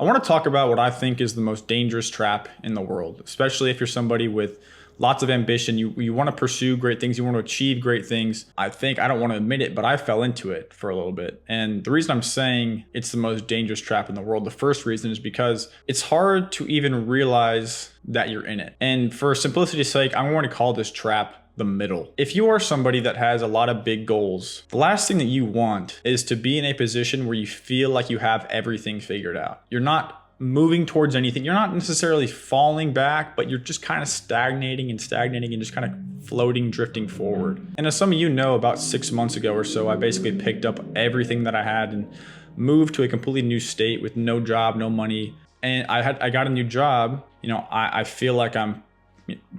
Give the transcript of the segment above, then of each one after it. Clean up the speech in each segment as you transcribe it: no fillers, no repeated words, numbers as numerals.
I want to talk about what I think is the most dangerous trap in the world, especially if you're somebody with lots of ambition. You want to pursue great things. You want to achieve great things. I don't want to admit it, but I fell into it for a little bit. And the reason I'm saying it's the most dangerous trap in the world, the first reason is because it's hard to even realize that you're in it. And for simplicity's sake, I'm going to call this trap the middle. If you are somebody that has a lot of big goals, the last thing that you want is to be in a position where you feel like you have everything figured out. You're not moving towards anything. You're not necessarily falling back, but you're just kind of stagnating and just kind of floating, drifting forward. And as some of you know, about 6 months ago or so, I basically picked up everything that I had and moved to a completely new state with no job, no money. And I got a new job. I feel like I'm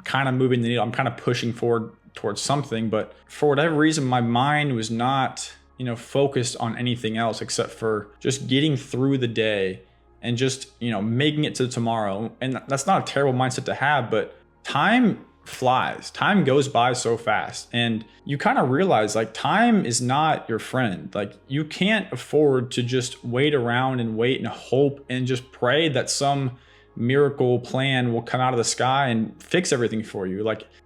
kind of moving the needle. I'm kind of pushing forward towards something, but for whatever reason, my mind was not, focused on anything else except for just getting through the day and just, making it to tomorrow. And that's not a terrible mindset to have, but time flies. Time goes by so fast. And you kind of realize like time is not your friend. Like you can't afford to just wait around and wait and hope and just pray that some miracle plan will come out of the sky and fix everything for you.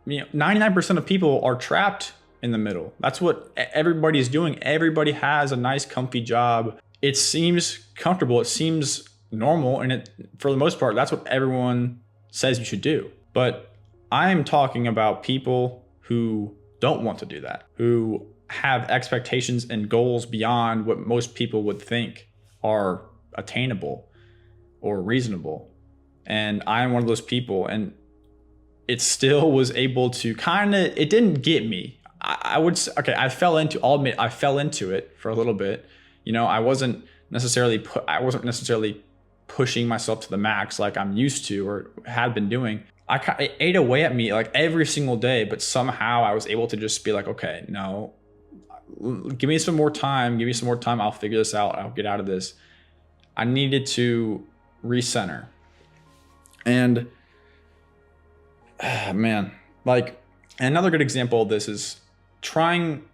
99% of people are trapped in the middle. That's what everybody's doing. Everybody has a nice comfy job. It seems comfortable. It seems normal. And for the most part, that's what everyone says you should do. But I'm talking about people who don't want to do that, who have expectations and goals beyond what most people would think are attainable or reasonable. And I am one of those people, and it still was able to it didn't get me. I fell into it for a little bit. I wasn't necessarily pushing myself to the max like I'm used to or had been doing. It ate away at me like every single day, but somehow I was able to just be like, okay, no, give me some more time. I'll figure this out. I'll get out of this. I needed to recenter. And man, like another good example of this is trying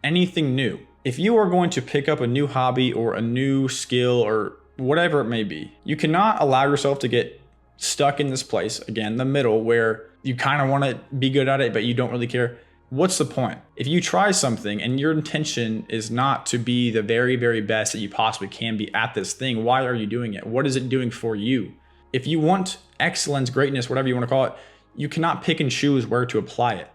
anything new. If you are going to pick up a new hobby or a new skill or whatever it may be, you cannot allow yourself to get stuck in this place, again, the middle, where you kind of want to be good at it, but you don't really care. What's the point? If you try something and your intention is not to be the very, very best that you possibly can be at this thing, why are you doing it? What is it doing for you? If you want excellence, greatness, whatever you want to call it, you cannot pick and choose where to apply it.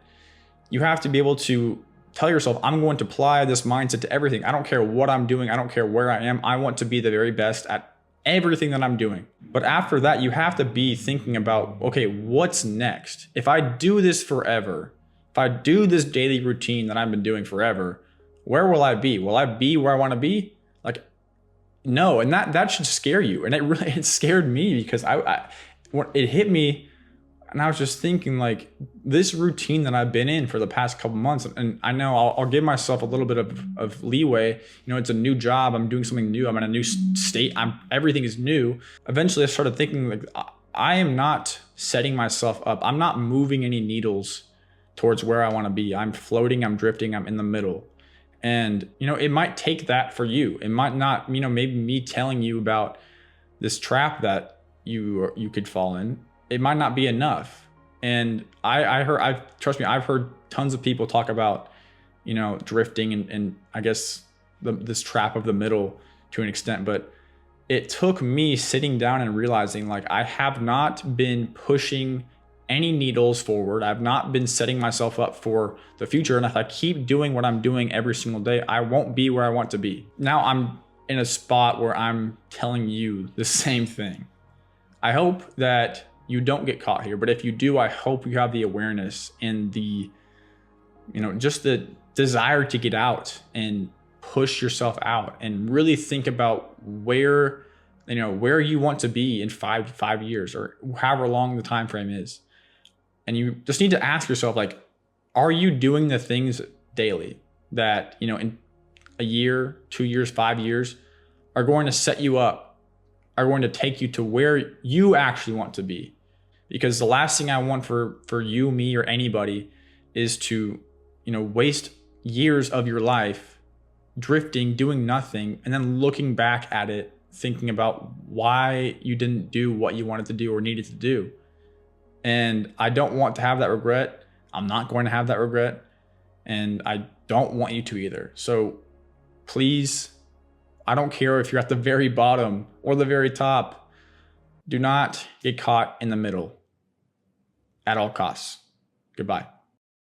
You have to be able to tell yourself, I'm going to apply this mindset to everything. I don't care what I'm doing. I don't care where I am. I want to be the very best at everything that I'm doing. But after that, you have to be thinking about, okay, what's next? If I do this forever, if I do this daily routine that I've been doing forever, where will I be? Will I be where I want to be? No, and that should scare you. And it scared me because when it hit me, and I was just thinking like this routine that I've been in for the past couple months, and I know I'll give myself a little bit of leeway. It's a new job. I'm doing something new. I'm in a new state. Everything is new. Eventually I started thinking like I am not setting myself up. I'm not moving any needles towards where I want to be. I'm floating, I'm drifting, I'm in the middle. And, it might take that for you. It might not, maybe me telling you about this trap that you could fall in, it might not be enough. And trust me, I've heard tons of people talk about, drifting and I guess this trap of the middle to an extent, but it took me sitting down and realizing like I have not been pushing any needles forward. I've not been setting myself up for the future. And if I keep doing what I'm doing every single day, I won't be where I want to be. Now I'm in a spot where I'm telling you the same thing. I hope that you don't get caught here, but if you do, I hope you have the awareness and the, just the desire to get out and push yourself out and really think about where you want to be in 5 years or however long the time frame is. And you just need to ask yourself, like, are you doing the things daily that, in a year, 2 years, 5 years are going to set you up, are going to take you to where you actually want to be? Because the last thing I want for you, me, or anybody is to, waste years of your life drifting, doing nothing, and then looking back at it thinking about why you didn't do what you wanted to do or needed to do. And I don't want to have that regret. I'm not going to have that regret. And I don't want you to either. So please, I don't care if you're at the very bottom or the very top, do not get caught in the middle at all costs. Goodbye.